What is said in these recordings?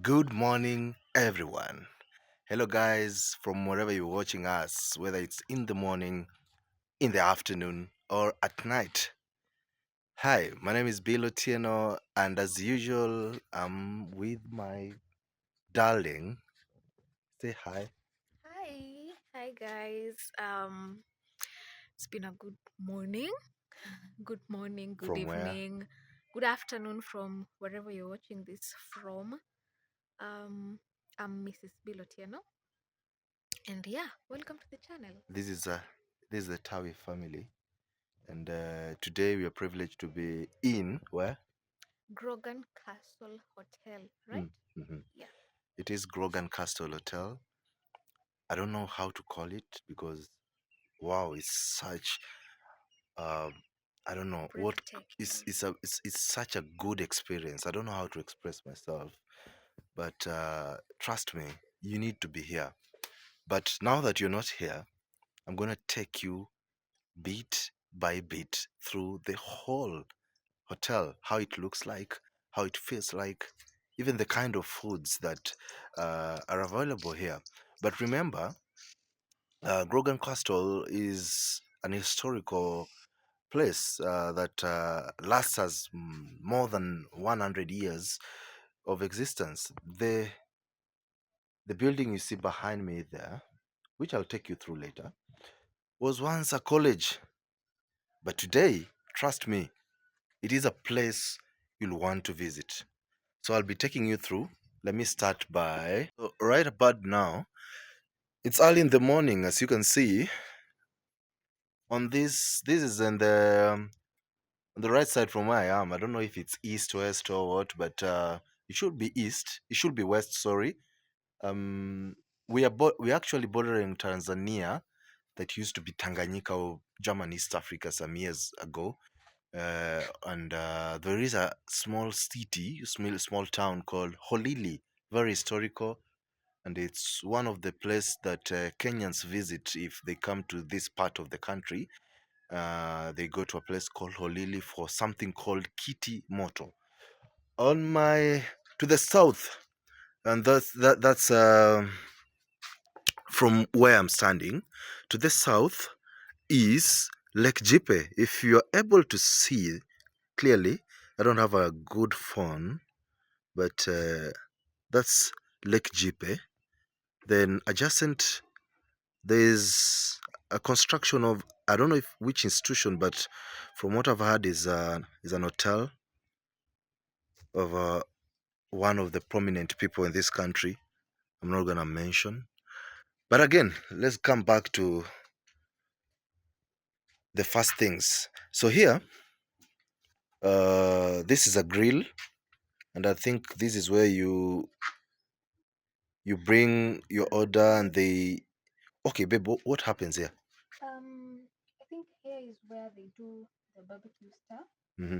Good morning, everyone. Hello, guys, from wherever you're watching us, whether it's in the morning, in the afternoon, or at night. Hi, my name is Bill Otieno, and as usual, I'm with my darling. Say hi. Hi guys. It's been a good morning. Good morning, good From where? evening, good afternoon from wherever you're watching this from. Um, I'm Mrs. Bilotiano, and yeah, welcome to the channel. This is the Tawi family, and today we are privileged to be in where? Grogan Castle Hotel, right? Mm, mhm. Yeah. It is Grogan Castle Hotel. I don't know how to call it because wow, it's such um I don't know what Breathtaking. it's such a good experience. I don't know how to express myself, but trust me, you need to be here. But now that you're not here, I'm gonna take you bit by bit through the whole hotel, how it looks like, how it feels like, even the kind of foods that are available here. But remember, Grogan Castle is an historical place that lasts us more than 100 years of existence. The building you see behind me there, which I'll take you through later, was once a college. But today, trust me, it is a place you'll want to visit. So I'll be taking you through. Let me start by right about now. It's early in the morning, as you can see. On this, this is on the right side from where I am. I don't know if it's east, west, or what, but it should be east. It should be west. Sorry. Um, we actually bordering Tanzania, that used to be Tanganyika or German East Africa some years ago. And there is a small city, small town called Holili, very historical, and it's one of the places that Kenyans visit if they come to this part of the country. They go to a place called Holili for something called Kiti Moto. On my to the south, and that's from where I'm standing. To the south is Lake Jipe. If you're able to see clearly, I don't have a good phone, but that's Lake Jipe. Then adjacent, there's a construction of, I don't know if which institution, but from what I've heard is an hotel of one of the prominent people in this country. I'm not gonna mention. But again, let's come back to the first things. So here, this is a grill, and I think this is where you bring your order, and they. Okay, babe, what happens here? I think here is where they do the barbecue stuff. Mm-hmm.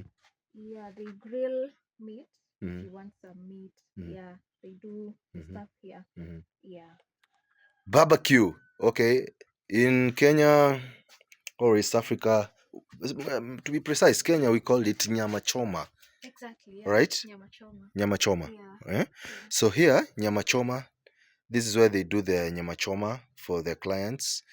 Yeah, they grill meat if Mm-hmm. you want some meat. Mm-hmm. Yeah, they do the Mm-hmm. stuff here. Mm-hmm. Yeah. Barbecue. Okay, in Kenya or East Africa, to be precise, Kenya we call it nyama choma, Exactly, yeah. right? Nyama choma. Nyama choma. Yeah. Eh? Yeah. So here, nyama choma. This is where they do the nyama choma for their clients.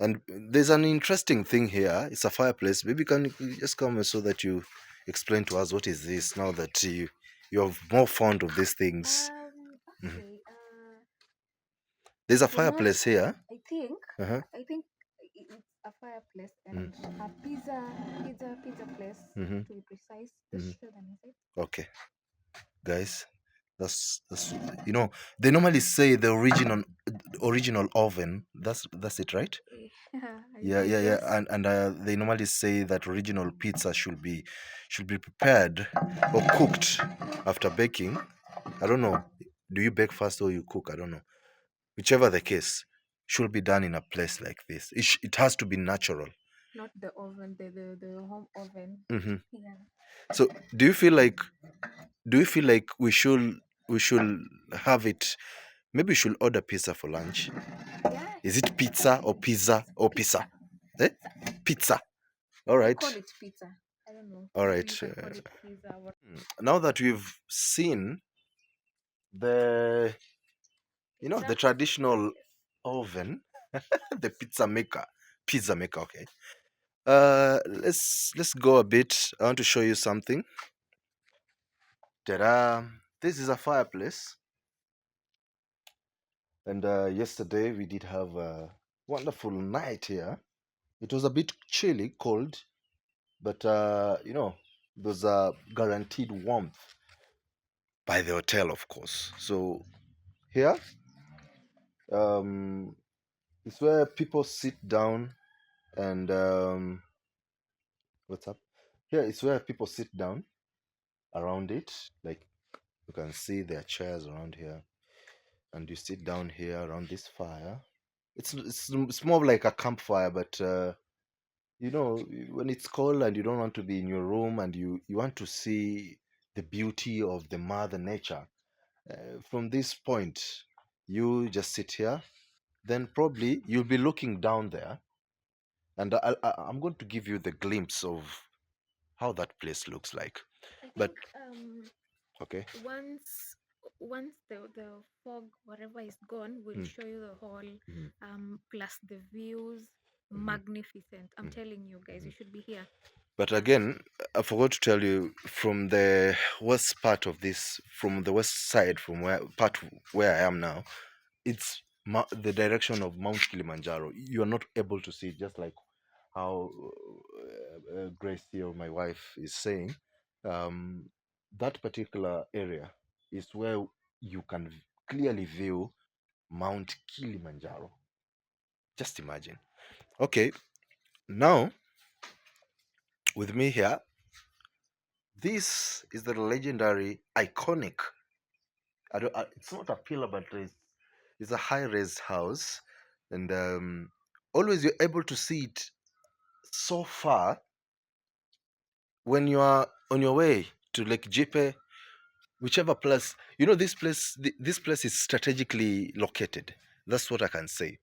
And there's an interesting thing here. It's a fireplace. Maybe can you just come so that you explain to us what is this now that you're more fond of these things. Mhm. Okay. There's a The most fireplace here. I think Uh-huh. I think it's a fireplace Mm. and a pizza place Mm-hmm. to be precise. Just Mm-hmm. show them inside. Okay, guys, that's you know they normally say the original oven. That's it, right? Yeah, Yeah, I yeah, yeah. guess. And they normally say that original pizza should be prepared or cooked after baking. I don't know. Do you bake first or you cook? I don't know. Whichever the case, should be done in a place like this. It has to be natural. Not the oven, the home oven. Hmm. Yeah. So, do you feel like we should have it? Maybe we should order pizza for lunch. Yeah, Is it pizza or pizza or pizza. pizza? Eh? Pizza. All We right. call it pizza. I don't know. All Maybe right. you can call it pizza. What? Now that we've seen the the Exactly. traditional oven, the pizza maker. Okay. Let's go a bit. I want to show you something. Ta-da! This is a fireplace, and yesterday we did have a wonderful night here. It was a bit chilly, cold, but there's a guaranteed warmth by the hotel, of course. So here, um, it's where people sit down and what's up? Here it's where people sit down around it. Like you can see there are chairs around here, and you sit down here around this fire. It's more of like a campfire, but when it's cold and you don't want to be in your room and you want to see the beauty of the mother nature, from this point, you just sit here. Then probably you'll be looking down there, and I'm going to give you the glimpse of how that place looks like. I But think okay. once the fog whatever is gone, we'll Mm, show you the whole mhm, plus the views. mhm, Magnificent. I'm mhm, telling you guys, you mhm. should be here. But Yeah. again, I forgot to tell you from the west part of this, from the west side, from where I am now, it's the direction of Mount Kilimanjaro. You are not able to see, just like how Gracie or my wife is saying. Um, that particular area is where you can clearly view Mount Kilimanjaro. Just imagine. Okay, now with me here, this is the legendary, iconic. It's not a pillar, but it's a high-rise house, and always you're able to see it so far when you are on your way to Lake Jipe, whichever place. This place is strategically located. That's what I can say.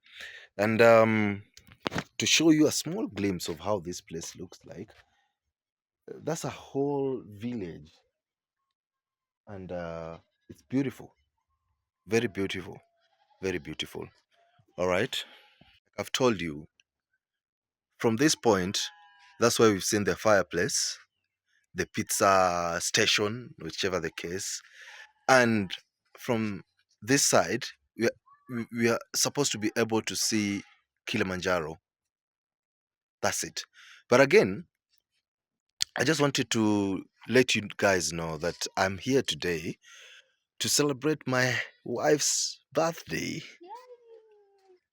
And to show you a small glimpse of how this place looks like, that's a whole village, and it's beautiful, very beautiful, very beautiful. All right, I've told you from this point. That's why we've seen the fireplace, the pizza station, whichever the case. And from this side, we are supposed to be able to see Kilimanjaro. That's it. But again, I just wanted to let you guys know that I'm here today to celebrate my wife's birthday. Yay!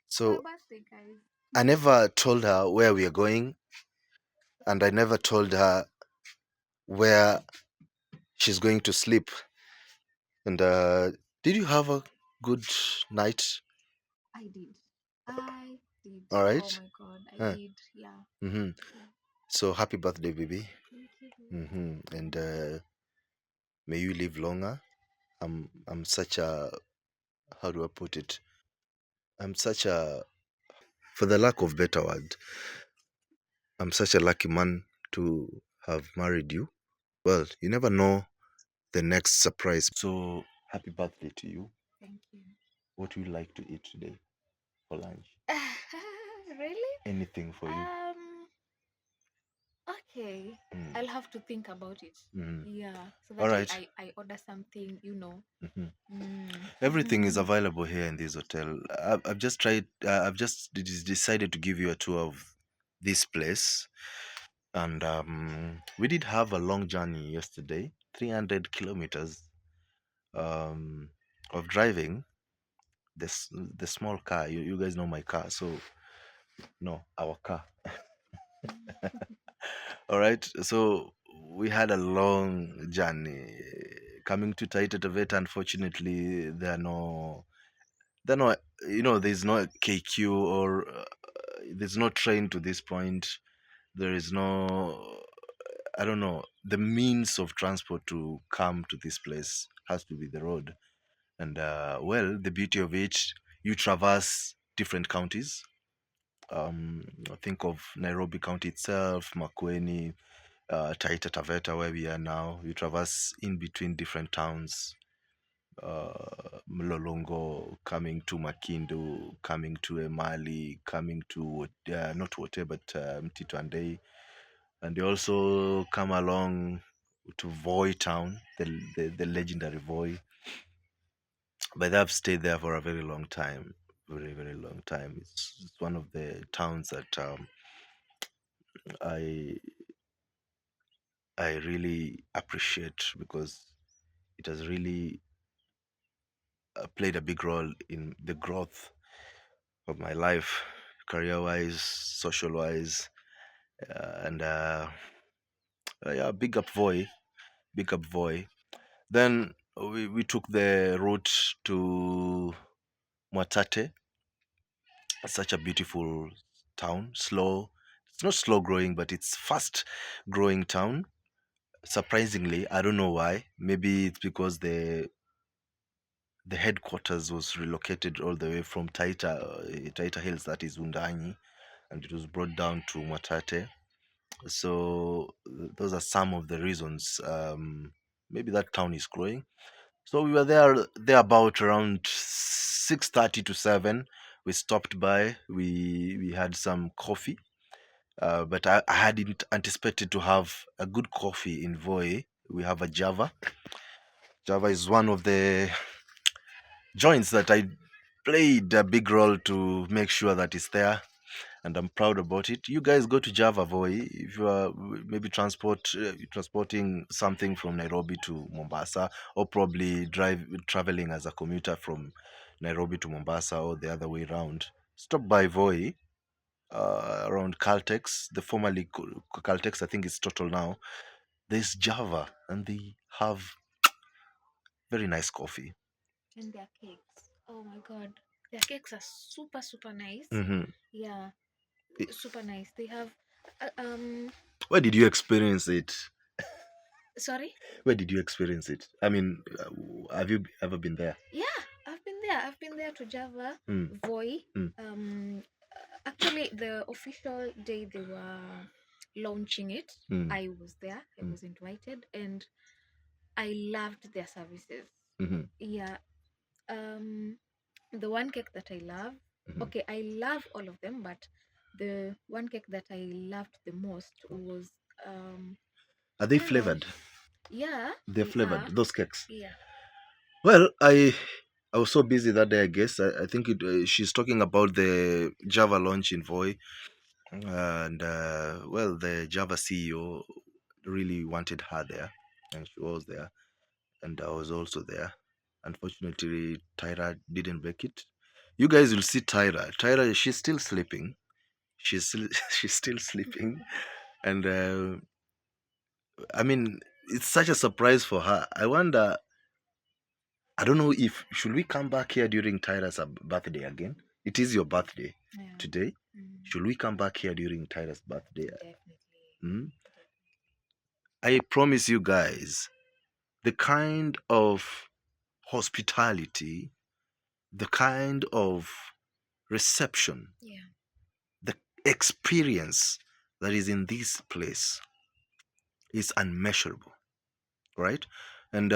It's her So birthday, guys. I never told her where we are going, and I never told her where she's going to sleep. And did you have a good night? I did. I did. All Oh right. my god, I Huh. did. Yeah. Mm-hmm. Yeah. So happy birthday, baby. Thank you. And may you live longer. I'm such a, how do I put it? I'm such a, for the lack of better word, I'm such a lucky man to have married you. Well, you never know the next surprise. So happy birthday to you. Thank you. What would you like to eat today for lunch? Really? Anything for you. Okay. Mm. I'll have to think about it. Mm. Yeah. So All that I right. I order something. Mhm. Mm. Everything is available here in this hotel. I've just tried. I've just decided to give you a tour of this place, and we did have a long journey yesterday, 300 kilometers um, of driving. The small car. You guys know my car, so no, our car. All right. So we had a long journey coming to Taita Taveta. Unfortunately, there are no, there's no KQ or there's no train to this point. There is no, I don't know, the means of transport to come to this place has to be the road. And well, the beauty of it, you traverse different counties. Think of Nairobi County itself, Makueni, Taita Taveta, where we are now. You traverse in between different towns. Mlolongo, coming to Makindu, coming to Emali, coming to not Wote, but Mtitwandei, and they also come along to Voi town, the legendary Voi. But I've stayed there for a very long time, very very long time. It's one of the towns that I I really appreciate because it has really played a big role in the growth of my life, career wise, social wise, and yeah, big up Voi. Then we took the route to Mwatate, such a beautiful town, slow. It's not slow growing, but it's fast growing town. Surprisingly, I don't know why. Maybe it's because the headquarters was relocated all the way from Taita Hills, that is Undanyi, and it was brought down to Mwatate. So those are some of the reasons. Maybe that town is growing. So we were there about around 6:30 to 7. We stopped by. We had some coffee, but I hadn't anticipated to have a good coffee in Voi. We have a Java. Java is one of the joints that I played a big role to make sure that it's there, and I'm proud about it. You guys go to Java Voi if you are maybe transporting something from Nairobi to Mombasa, or probably traveling as a commuter from Nairobi to Mombasa or the other way around. Stop by Voi around Caltex, the formerly Caltex. I think it's Total now. There's Java, and they have very nice coffee. And their cakes. Oh my god. Their cakes are super, super nice. Hmm. Yeah, super nice. They have, Where did you experience it? sorry? Where did you experience it? I mean, have you ever been there? Yeah, I've been there. I've been there to Java, Mm, Voi. mm, Actually, the official day they were launching it, mm, I was there. I mm, was invited, and I loved their services. mhm, Yeah. Um, the one cake that I love, mhm. okay, I love all of them, but the one cake that I loved the most was, Are I they don't know. flavored? Yeah, They're they flavored, are. those cakes. Yeah. Well, I was so busy that day. I guess I think she's talking about the Java launch in Voi, and well, the Java CEO really wanted her there, and she was there, and I was also there. Unfortunately, Tyra didn't make it. You guys will see Tyra. Tyra, she's still sleeping. She's still, she's still sleeping, and I mean, it's such a surprise for her. I wonder. I don't know if should we come back here during Tyra's birthday again. It is your birthday Yeah. today. Mm, Should we come back here during Tyra's birthday? definitely. Hmm? Definitely. I promise you guys, the kind of hospitality, the kind of reception, Yeah. the experience that is in this place is unmeasurable, right? And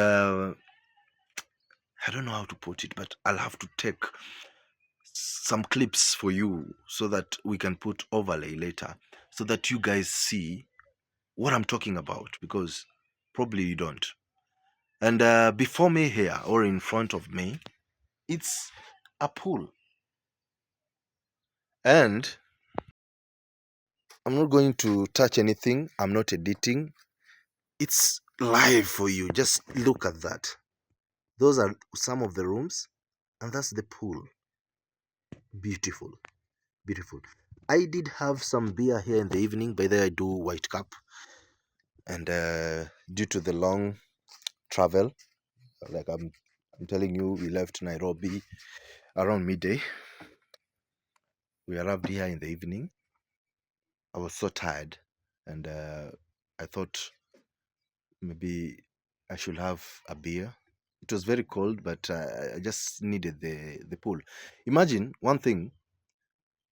I don't know how to put it, but I'll have to take some clips for you so that we can put overlay later so that you guys see what I'm talking about because probably you don't. And before me here or in front of me, it's a pool. And I'm not going to touch anything, I'm not editing. It's live for you. Just look at that. Those are some of the rooms, and that's the pool. Beautiful, beautiful. I did have some beer here in the evening. By the way, I do white cup, and due to the long travel, like I'm telling you, we left Nairobi around midday. We arrived here in the evening. I was so tired, and I thought maybe I should have a beer. It was very cold, but I just needed the pool. Imagine one thing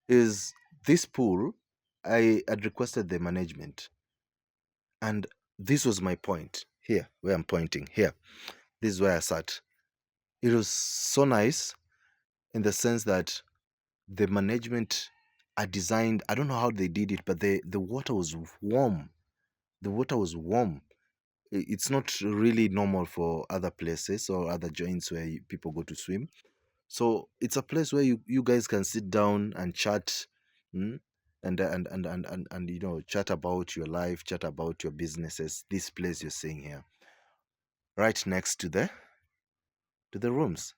is this pool. I had requested the management, and this was my point here, where I'm pointing here. This is where I sat. It was so nice in the sense that the management are designed. I don't know how they did it, but the water was warm. The water was warm. It's not really normal for other places or other joints where people go to swim. So it's a place where you guys can sit down and chat, mm, and chat about your life, chat about your businesses. This place you're seeing here, right next to the rooms.